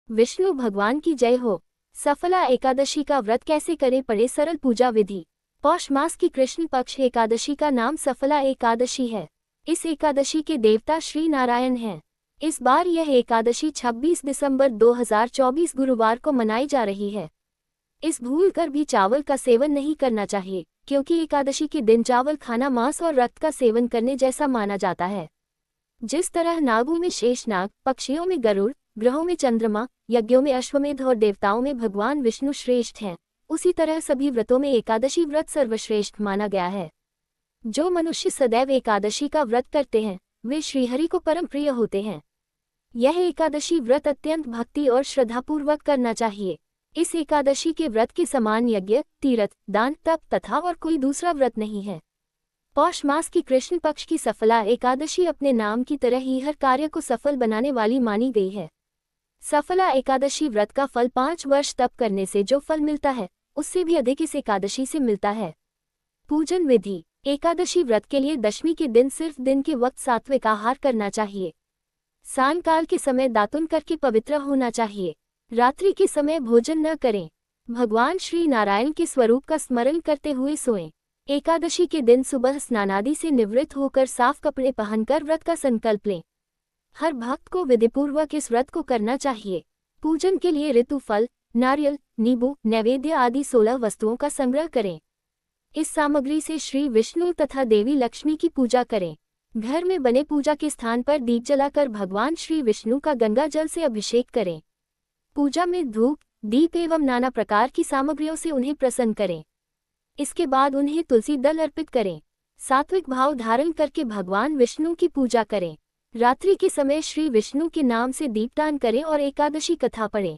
विष्णु भगवान की जय हो। सफला एकादशी का व्रत कैसे करें, पढ़े सरल पूजा विधि। पौष मास की कृष्ण पक्ष एकादशी का नाम सफला एकादशी है। इस एकादशी के देवता श्री नारायण हैं। इस बार यह एकादशी 26 दिसंबर 2024 गुरुवार को मनाई जा रही है। इस भूल कर भी चावल का सेवन नहीं करना चाहिए, क्योंकि एकादशी के दिन चावल खाना मांस और रक्त का सेवन करने जैसा माना जाता है। जिस तरह नागों में शेषनाग, पक्षियों में गरुड़, ग्रहों में चंद्रमा, यज्ञों में अश्वमेध और देवताओं में भगवान विष्णु श्रेष्ठ हैं, उसी तरह सभी व्रतों में एकादशी व्रत सर्वश्रेष्ठ माना गया है। जो मनुष्य सदैव एकादशी का व्रत करते हैं वे श्रीहरि को परम प्रिय होते हैं। यह एकादशी व्रत अत्यंत भक्ति और श्रद्धापूर्वक करना चाहिए। इस एकादशी के व्रत के समान यज्ञ, तीर्थ, दान, तप तथा और कोई दूसरा व्रत नहीं है। पौष मास की कृष्ण पक्ष की सफला एकादशी अपने नाम की तरह ही हर कार्य को सफल बनाने वाली मानी गई है। सफला एकादशी व्रत का फल 5 वर्ष तप करने से जो फल मिलता है उससे भी अधिक इस एकादशी से मिलता है। पूजन विधि। एकादशी व्रत के लिए दशमी के दिन सिर्फ दिन के वक्त सात्विक आहार करना चाहिए। सायंकाल के समय दातुन करके पवित्र होना चाहिए। रात्रि के समय भोजन न करें। भगवान श्री नारायण के स्वरूप का स्मरण करते हुए सोएं। एकादशी के दिन सुबह स्नानादि से निवृत्त होकर साफ कपड़े पहनकर व्रत का संकल्प लें। हर भक्त को विधिपूर्वक इस व्रत को करना चाहिए। पूजन के लिए ऋतु फल, नारियल, नींबू, नैवेद्य आदि 16 वस्तुओं का संग्रह करें। इस सामग्री से श्री विष्णु तथा देवी लक्ष्मी की पूजा करें। घर में बने पूजा के स्थान पर दीप जलाकर भगवान श्री विष्णु का गंगा जल से अभिषेक करें। पूजा में धूप, दीप एवं नाना प्रकार की सामग्रियों से उन्हें प्रसन्न करें। इसके बाद उन्हें तुलसी दल अर्पित करें। सात्विक भाव धारण करके भगवान विष्णु की पूजा करें। रात्रि के समय श्री विष्णु के नाम से दीपदान करें और एकादशी कथा पढ़ें।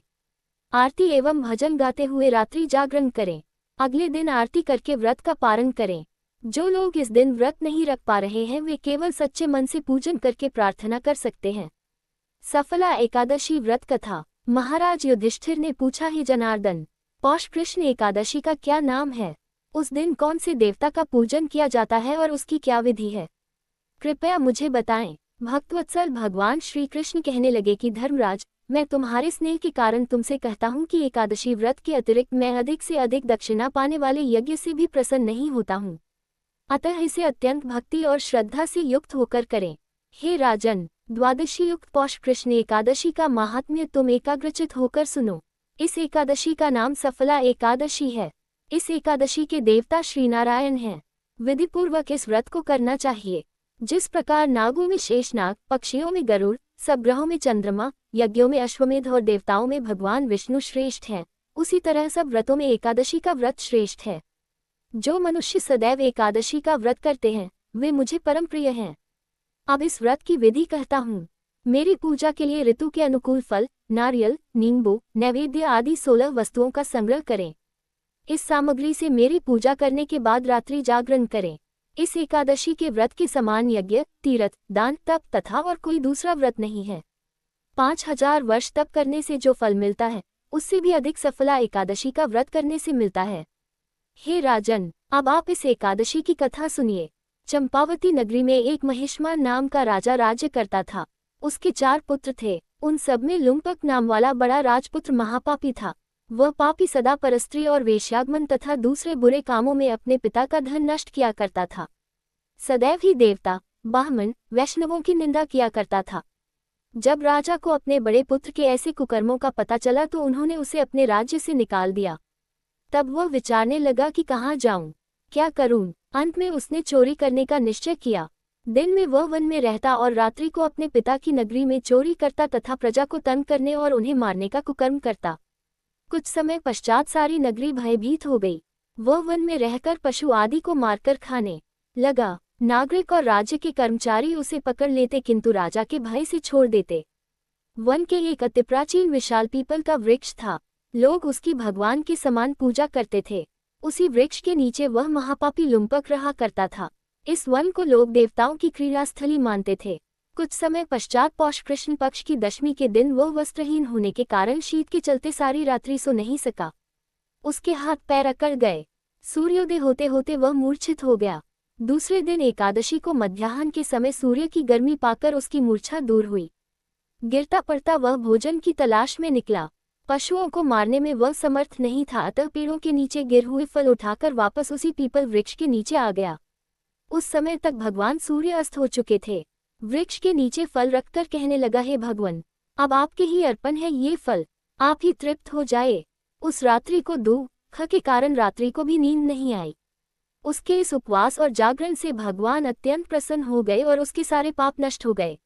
आरती एवं भजन गाते हुए रात्रि जागरण करें। अगले दिन आरती करके व्रत का पारण करें। जो लोग इस दिन व्रत नहीं रख पा रहे हैं वे केवल सच्चे मन से पूजन करके प्रार्थना कर सकते हैं। सफला एकादशी व्रत कथा। महाराज युधिष्ठिर ने पूछा, हे जनार्दन, पौष कृष्ण एकादशी का क्या नाम है? उस दिन कौन से देवता का पूजन किया जाता है और उसकी क्या विधि है? कृपया मुझे बताएं। भक्तवत्सल भगवान श्री कृष्ण कहने लगे कि धर्मराज, मैं तुम्हारे स्नेह के कारण तुमसे कहता हूँ कि एकादशी व्रत के अतिरिक्त मैं अधिक से अधिक दक्षिणा पाने वाले यज्ञ से भी प्रसन्न नहीं होता हूँ। अतः इसे अत्यंत भक्ति और श्रद्धा से युक्त होकर करें। हे राजन, द्वादशी युक्त पौष कृष्ण एकादशी का महात्म्य तुम एकाग्रचित होकर सुनो। इस एकादशी का नाम सफला एकादशी है। इस एकादशी के देवता श्री नारायण हैं। विधिपूर्वक इस व्रत को करना चाहिए। जिस प्रकार नागों में शेषनाग, पक्षियों में गरुड़, सब ग्रहों में चंद्रमा, यज्ञों में अश्वमेध और देवताओं में भगवान विष्णु श्रेष्ठ हैं, उसी तरह सब व्रतों में एकादशी का व्रत श्रेष्ठ है। जो मनुष्य सदैव एकादशी का व्रत करते हैं वे मुझे परम प्रिय हैं। अब इस व्रत की विधि कहता हूँ। मेरी पूजा के लिए ऋतु के अनुकूल फल, नारियल, नींबू, नैवेद्य आदि 16 वस्तुओं का संग्रह करें। इस सामग्री से मेरी पूजा करने के बाद रात्रि जागरण करें। इस एकादशी के व्रत के समान यज्ञ, तीर्थ, दान, तप तथा और कोई दूसरा व्रत नहीं है। 5000 वर्ष तप करने से जो फल मिलता है उससे भी अधिक सफला एकादशी का व्रत करने से मिलता है। हे राजन, अब आप इस एकादशी की कथा सुनिए। चंपावती नगरी में एक महिष्मान नाम का राजा राज्य करता था। उसके 4 पुत्र थे। उन सब में लुम्पक नाम वाला बड़ा राजपुत्र महापापी था। वह पापी सदा परस्त्री और वेश्यागमन तथा दूसरे बुरे कामों में अपने पिता का धन नष्ट किया करता था। सदैव ही देवता, ब्राह्मण, वैष्णवों की निंदा किया करता था। जब राजा को अपने बड़े पुत्र के ऐसे कुकर्मों का पता चला तो उन्होंने उसे अपने राज्य से निकाल दिया। तब वह विचारने लगा कि कहाँ जाऊं, क्या करूं। अंत में उसने चोरी करने का निश्चय किया। दिन में वह वन में रहता और रात्रि को अपने पिता की नगरी में चोरी करता तथा प्रजा को तंग करने और उन्हें मारने का कुकर्म करता। कुछ समय पश्चात सारी नगरी भयभीत हो गई। वह वन में रहकर पशु आदि को मारकर खाने लगा। नागरिक और राज्य के कर्मचारी उसे पकड़ लेते किंतु राजा के भय से छोड़ देते। वन के एक अति प्राचीन विशाल पीपल का वृक्ष था। लोग उसकी भगवान के समान पूजा करते थे। उसी वृक्ष के नीचे वह महापापी लुम्पक रहा करता था। इस वन को लोग देवताओं की क्रीड़ास्थली मानते थे। कुछ समय पश्चात पौष कृष्ण पक्ष की दशमी के दिन वह वस्त्रहीन होने के कारण शीत के चलते सारी रात्रि सो नहीं सका। उसके हाथ पैर अकड़ गए। सूर्योदय होते होते वह मूर्छित हो गया। दूसरे दिन एकादशी को मध्याह्न के समय सूर्य की गर्मी पाकर उसकी मूर्छा दूर हुई। गिरता पड़ता वह भोजन की तलाश में निकला। पशुओं को मारने में वह समर्थ नहीं था, अतः पेड़ों के नीचे गिर हुए फल उठाकर वापस उसी पीपल वृक्ष के नीचे आ गया। उस समय तक भगवान सूर्य अस्त हो चुके थे। वृक्ष के नीचे फल रखकर कहने लगा, हे भगवान, अब आपके ही अर्पण है ये फल, आप ही तृप्त हो जाए। उस रात्रि को दुख के कारण रात्रि को भी नींद नहीं आई। उसके इस उपवास और जागरण से भगवान अत्यंत प्रसन्न हो गए और उसके सारे पाप नष्ट हो गए।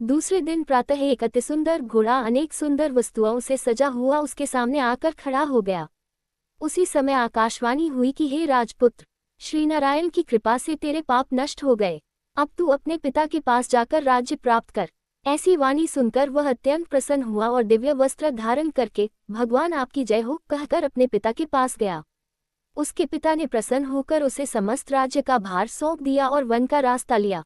दूसरे दिन प्रातः एक अति सुंदर घोड़ा अनेक सुंदर वस्तुओं से सजा हुआ उसके सामने आकर खड़ा हो गया। उसी समय आकाशवाणी हुई कि हे राजपुत्र, श्री नारायण की कृपा से तेरे पाप नष्ट हो गए, अब तू अपने पिता के पास जाकर राज्य प्राप्त कर। ऐसी वाणी सुनकर वह अत्यंत प्रसन्न हुआ और दिव्य वस्त्र धारण करके भगवान आपकी जय हो कहकर अपने पिता के पास गया। उसके पिता ने प्रसन्न होकर उसे समस्त राज्य का भार सौंप दिया और वन का रास्ता लिया।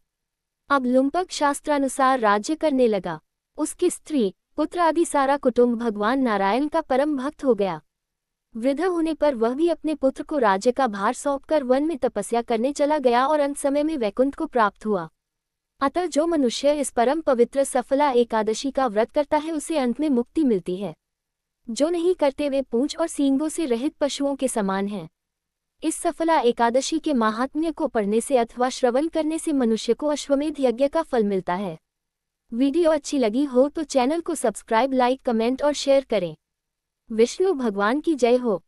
अब लुम्पक शास्त्रानुसार राज्य करने लगा। उसकी स्त्री पुत्र आदि सारा कुटुंब भगवान नारायण का परम भक्त हो गया। वृद्ध होने पर वह भी अपने पुत्र को राज्य का भार सौंपकर वन में तपस्या करने चला गया और अंत समय में वैकुंठ को प्राप्त हुआ। अतः जो मनुष्य इस परम पवित्र सफला एकादशी का व्रत करता है उसे अंत में मुक्ति मिलती है। जो नहीं करते वे पूंछ और सींगों से रहित पशुओं के समान हैं। इस सफला एकादशी के महात्म्य को पढ़ने से अथवा श्रवण करने से मनुष्य को अश्वमेध यज्ञ का फल मिलता है। वीडियो अच्छी लगी हो तो चैनल को सब्सक्राइब, लाइक, कमेंट और शेयर करें। विष्णु भगवान की जय हो।